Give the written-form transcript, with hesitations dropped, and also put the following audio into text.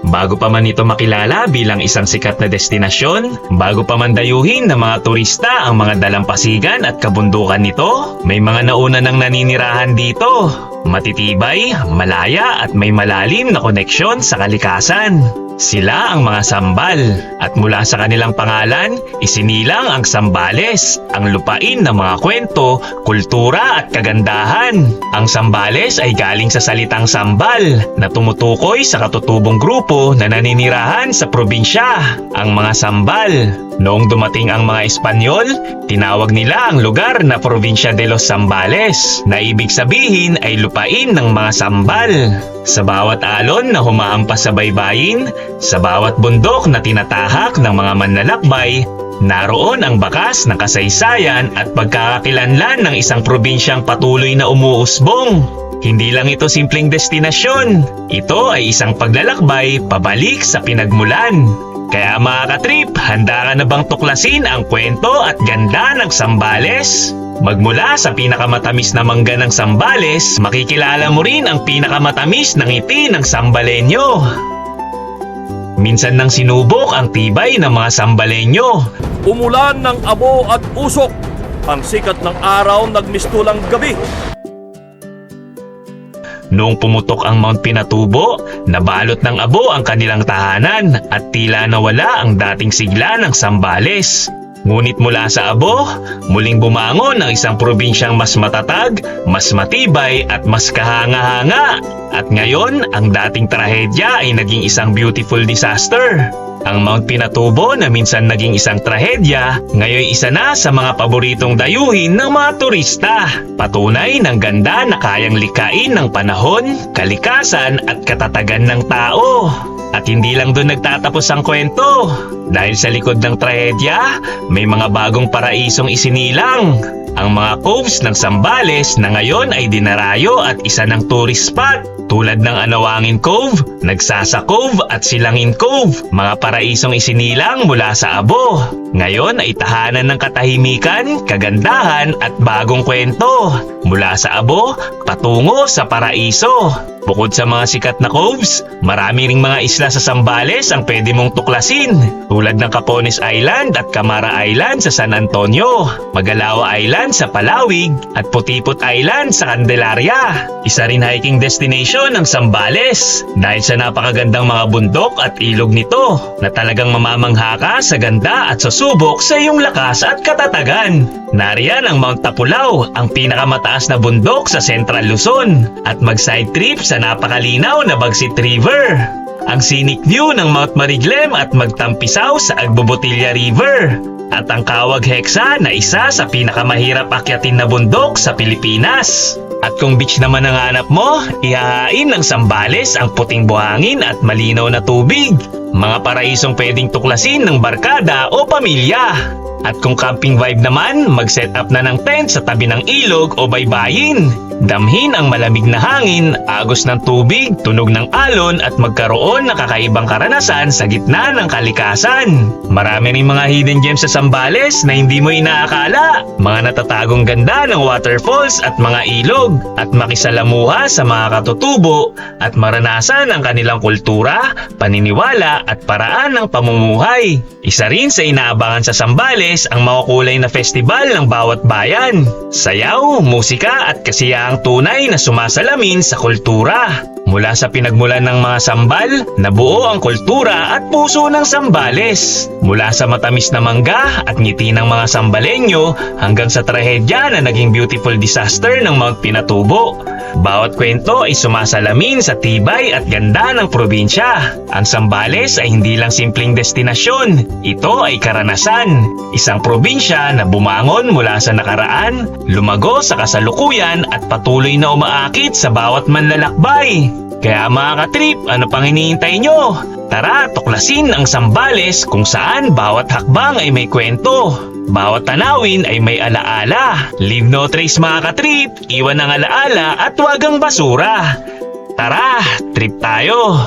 Bago pa man ito makilala bilang isang sikat na destinasyon, bago pa man dayuhin ng mga turista ang mga dalampasigan at kabundukan nito, may mga nauna nang naninirahan dito. Matitibay, malaya at may malalim na koneksyon sa kalikasan. Sila ang mga Sambal at mula sa kanilang pangalan, isinilang ang Sambales, ang lupain ng mga kwento, kultura at kagandahan. Ang Sambales ay galing sa salitang Sambal na tumutukoy sa katutubong grupo na naninirahan sa probinsya, ang mga Sambal. Noong dumating ang mga Espanyol, tinawag nila ang lugar na Provincia de los Zambales, na ibig sabihin ay lupain ng mga Sambal. Sa bawat alon na humahampas sa baybayin, sa bawat bundok na tinatahak ng mga manlalakbay, naroon ang bakas ng kasaysayan at pagkakakilanlan ng isang probinsyang patuloy na umuusbong. Hindi lang ito simpleng destinasyon, ito ay isang paglalakbay pabalik sa pinagmulan. Kaya mga katrip, handa ka na bang tuklasin ang kwento at ganda ng Sambales? Magmula sa pinakamatamis na mangga ng Sambales, makikilala mo rin ang pinakamatamis na ngiti ng Sambalenyo. Minsan nang sinubok ang tibay ng mga Sambalenyo. Umulan ng abo at usok, ang sikat ng araw nagmistulang gabi. Noong pumutok ang Mount Pinatubo, nabalot ng abo ang kanilang tahanan at tila nawala ang dating sigla ng Sambales. Ngunit mula sa abo, muling bumangon ang isang probinsyang mas matatag, mas matibay at mas kahanga-hanga. At ngayon, ang dating trahedya ay naging isang beautiful disaster. Ang Mount Pinatubo na minsan naging isang trahedya, ngayon isa na sa mga paboritong dayuhin ng mga turista. Patunay ng ganda na kayang likain ng panahon, kalikasan at katatagan ng tao. At hindi lang doon nagtatapos ang kwento. Dahil sa likod ng trahedya, may mga bagong paraisong isinilang. Ang mga coves ng Sambales na ngayon ay dinarayo at isa ng tourist spot. Tulad ng Anawangin Cove, Nagsasa Cove at Silangin Cove, mga paraisong isinilang mula sa abo. Ngayon ay tahanan ng katahimikan, kagandahan at bagong kwento. Mula sa abo, patungo sa paraiso. Bukod sa mga sikat na coves, marami ring mga isla sa Sambales ang pwede mong tuklasin. Tulad ng Capones Island at Camara Island sa San Antonio, Magalao Island sa Palawig at Putiput Island sa Candelaria. Isa rin hiking destination ng Sambales dahil sa napakagandang mga bundok at ilog nito na talagang mamamangha ka sa ganda at susubok sa iyong lakas at katatagan. Nariyan ang Mount Tapulao, ang pinakamataas na bundok sa Central Luzon, at mag-side trip sa napakalinaw na Bagsit River. Ang scenic view ng Mount Mariglem at magtampisaw sa Agbobotilla River. At ang Kawag Hexa na isa sa pinakamahirap akyatin na bundok sa Pilipinas. At kung beach naman ang hanap mo, ihahain ng Sambales ang puting buhangin at malinaw na tubig. Mga paraisong pwedeng tuklasin ng barkada o pamilya. At kung camping vibe naman, mag-set up na ng tent sa tabi ng ilog o baybayin. Damhin ang malamig na hangin, agos ng tubig, tunog ng alon at magkaroon ng kakaibang karanasan sa gitna ng kalikasan. Marami ring mga hidden gems sa Sambales na hindi mo inaakala. Mga natatagong ganda ng waterfalls at mga ilog, at makisalamuha sa mga katutubo at maranasan ang kanilang kultura, paniniwala at paraan ng pamumuhay. Isa rin sa inaabangan sa Sambales ang makukulay na festival ng bawat bayan. Sayaw, musika at kasiyahang tunay na sumasalamin sa kultura. Mula sa pinagmulan ng mga Sambal, nabuo ang kultura at puso ng Sambales. Mula sa matamis na mangga at ngiti ng mga Sambalenyo hanggang sa trahedya na naging beautiful disaster ng Mount Pinatubo. Bawat kwento ay sumasalamin sa tibay at ganda ng probinsya. Ang Sambales ay hindi lang simpleng destinasyon, ito ay karanasan. Isang probinsya na bumangon mula sa nakaraan, lumago sa kasalukuyan at patuloy na umaakit sa bawat manlalakbay. Kaya mga katrip, ano pang hinihintay nyo? Tara, tuklasin ang Sambales kung saan bawat hakbang ay may kwento. Bawat tanawin ay may alaala. Leave no trace mga katrip, iwan ang alaala at huwag ang basura. Tara, trip tayo!